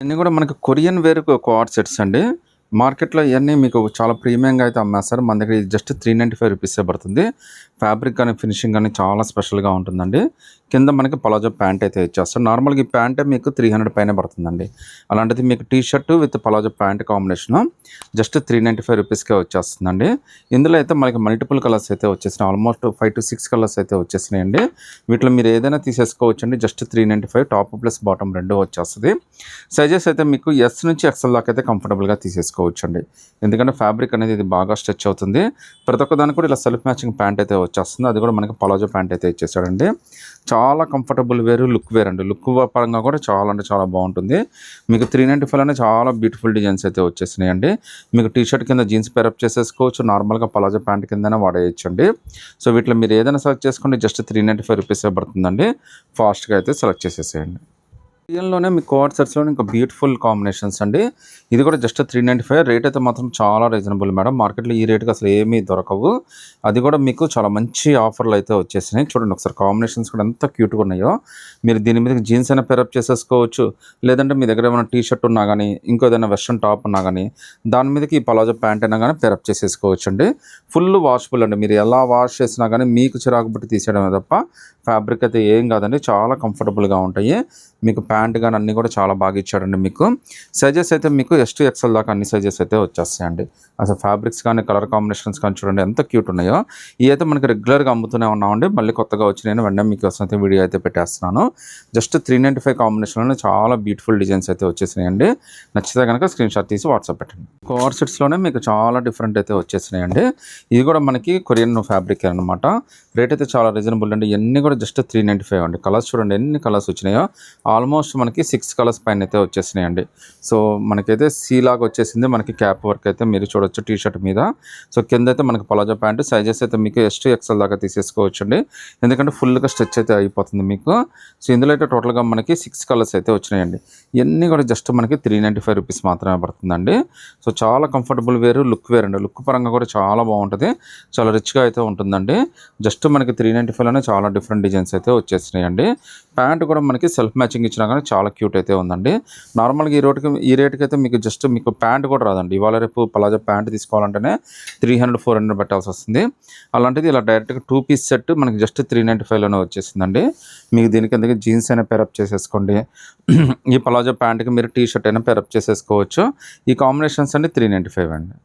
ఇవన్నీ కూడా మనకి కొరియన్ వేర్ కోఆర్డ్ సెట్స్ అండి. మార్కెట్‌లో ఇయన్నీ మీకు చాలా ప్రీమియంగా అయితే అమ్మేస్తారు. మన దగ్గర ఇది జస్ట్ 395 రూపీసే పడుతుంది. ఫ్యాబ్రిక్ గాని, ఫినిషింగ్ గాని చాలా స్పెషల్‌గా ఉంటుందండి. కింద మనకి పలాజో ప్యాంట్ అయితే ఇచ్చేస్తారు. నార్మల్‌గా ఈ ప్యాంటే మీకు 300 పైనే పడుతుందండి. అలాంటిది మీకు T shirt with palazzo pant combination just 395 రూపీస్‌కే వచ్చేస్తుందండి. ఇందులో అయితే మనకి మల్టిపుల్ కలర్స్ అయితే వచ్చేసినాయి. ఆల్మోస్ట్ 5-6 కలర్స్ అయితే వచ్చేసినాయండి. వీటిలో మీరు ఏదైనా తీసేసుకోవచ్చండి. జస్ట్ 395 టాప్ ప్లస్ బాటమ్ 2 వచ్చేస్తది. సైజెస్ అయితే మీకు ఎస్ నుంచి ఎక్స్ఎల్ దాకా అయితే కంఫర్టబుల్‌గా తీసేసుకోవచ్చండి. ఎందుకంటే ఫ్యాబ్రిక్ అనేది ఇది బాగా స్ట్రెచ్ అవుతుంది. ప్రతి ఒక్క దానికి కూడా ఇలా సెల్ఫ్ మ్యాచింగ్ ప్యాంట్ అయితే వచ్చేస్తుంది. అది కూడా మనకి పలాజో ప్యాంట్ అయితే ఇచ్చేసాడండి. చాలా కంఫర్టబుల్ వేరు, లుక్ వేర్ అండి. లుక్ పరంగా కూడా చాలా అంటే చాలా బాగుంటుంది. మీకు 395లోనే చాలా బ్యూటిఫుల్ డిజైన్స్ అయితే వచ్చేసినాయండి. మీకు టీ షర్ట్ కింద జీన్స్ పేరప్ చేసేసుకోవచ్చు. నార్మల్‌గా పలాజో ప్యాంట్ కిందనే వాడేయచ్చండి. సో వీటిలో మీరు ఏదైనా సెలెక్ట్ చేసుకోండి. జస్ట్ 395 రూపీసే పడుతుందండి. ఫాస్ట్‌గా అయితే సెలెక్ట్ చేసేసేయండి. కొరియన్‌లోనే మీకు కోఆర్డ్ సెట్స్‌లోనే ఇంకా బ్యూటిఫుల్ కాంబినేషన్స్ అండి. ఇది కూడా జస్ట్ 395 రేట్ అయితే మాత్రం చాలా రీజనబుల్ మేడం. మార్కెట్‌లో ఈ రేట్‌కి అసలు ఏమీ దొరకవు. అది కూడా మీకు చాలా మంచి ఆఫర్‌లో అయితే వచ్చేసినాయి. చూడండి ఒకసారి కాంబినేషన్స్ కూడా ఎంత క్యూట్‌గా ఉన్నాయో. మీరు దీని మీదకి జీన్స్ అయినా పేరప్ చేసేసుకోవచ్చు. లేదంటే మీ దగ్గర ఏమైనా టీ షర్ట్ ఉన్నా గానీ, ఇంకో ఏదైనా వెస్టర్న్ టాప్ ఉన్నా గానీ, దాని మీదకి ఈ పలాజో ప్యాంట్ అయినా గానీ పేరప్ చేసేసుకోవచ్చండి. ఫుల్ వాషబుల్ అండి. మీరు ఎలా వాష్ చేసినా గానీ మీకు చిరాకు పుట్టి తీసేయడమే తప్ప ఫ్యాబ్రిక్ అయితే ఏం కాదండి. చాలా కంఫర్టబుల్‌గా ఉంటాయి. మీకు ప్యాంట్ గాని అన్నీ కూడా చాలా బాగా ఇచ్చాడండి మీకు. సైజెస్ అయితే మీకు ఎస్ టు ఎక్స్ఎల్ దాకా అన్ని సైజెస్ అయితే వచ్చేస్తాయండి. అసలు ఫ్యాబ్రిక్స్ కానీ, కలర్ కాంబినేషన్స్ కానీ చూడండి ఎంత క్యూట్ ఉన్నాయో. ఇవైతే మనకి రెగ్యులర్‌గా అమ్ముతూనే ఉన్నామండి. మళ్ళీ కొత్తగా వచ్చినాయని వెంటనే మీకోసం అయితే వీడియో అయితే పెట్టేస్తున్నాను. జస్ట్ 395 కాంబినేషన్‌లోనే చాలా బ్యూటిఫుల్ డిజైన్స్ అయితే వచ్చేసినాయండి. నచ్చితే కనుక స్క్రీన్‌షాట్ తీసి వాట్సాప్ పెట్టండి. కోఆర్డ్ సెట్స్‌లోనే మీకు చాలా డిఫరెంట్ అయితే వచ్చేసినాయండి. ఇది కూడా మనకి కొరియన్ ఫ్యాబ్రిక్ అనమాట. రేట్ అయితే చాలా రీజనబుల్ అండి. ఇవన్నీ కూడా జస్ట్ 395 అండి. కలర్స్ చూడండి ఎన్ని కలర్స్ వచ్చినాయో. ఆల్మోస్ట్ మనకి 6 కలర్స్ పైన అయితే వచ్చేసినాయండి. సో మనకైతే సీ లాగా వచ్చేసింది. మనకి క్యాప్ వర్క్ అయితే మీరు చూడొచ్చు టీ షర్ట్ మీద. సో కింద అయితే మనకి పలాజో ప్యాంట్ సైజెస్ అయితే మీకు ఎస్ టు ఎక్స్ఎల్ దాకా తీసేసుకోవచ్చండి. ఎందుకంటే ఫుల్గా స్ట్రెచ్ అయితే అయిపోతుంది మీకు. సో ఇందులో అయితే టోటల్గా మనకి 6 కలర్స్ అయితే వచ్చినాయండి. ఇవన్నీ కూడా జస్ట్ మనకి 395 రూపీస్ మాత్రమే పడుతుందండి. సో చాలా కంఫర్టబుల్ వేరు, లుక్ వేర్ అండి. లుక్ పరంగా కూడా చాలా బాగుంటుంది. చాలా రిచ్గా అయితే ఉంటుందండి. జస్ట్ మనకి 395లోనే చాలా డిఫరెంట్ డిజైన్స్ అయితే వచ్చేసినాయండి. ప్యాంట్ కూడా మనకి సెల్ఫ్ మ్యాచింగ్ ఇచ్చినా కానీ చాలా క్యూట్ అయితే ఉందండి. నార్మల్గా ఈ రేటుకి అయితే మీకు జస్ట్ మీకు ప్యాంట్ కూడా రాదండి. ఇవాళ రేపు పలాజో ప్యాంట్ తీసుకోవాలంటేనే 300-400 పెట్టాల్సి వస్తుంది. అలాంటిది ఇలా డైరెక్ట్గా 2 పీస్ సెట్ మనకి జస్ట్ 395లోనే వచ్చేసిందండి. మీకు దీనికి ఎందుకు జీన్స్ అయినా పేరప్ చేసేసుకోండి. ఈ పలాజో ప్యాంట్కి మీరు టీ షర్ట్ అయినా పేరప్ చేసేసుకోవచ్చు. ఈ కాంబినేషన్స్ అండి 395 అండి.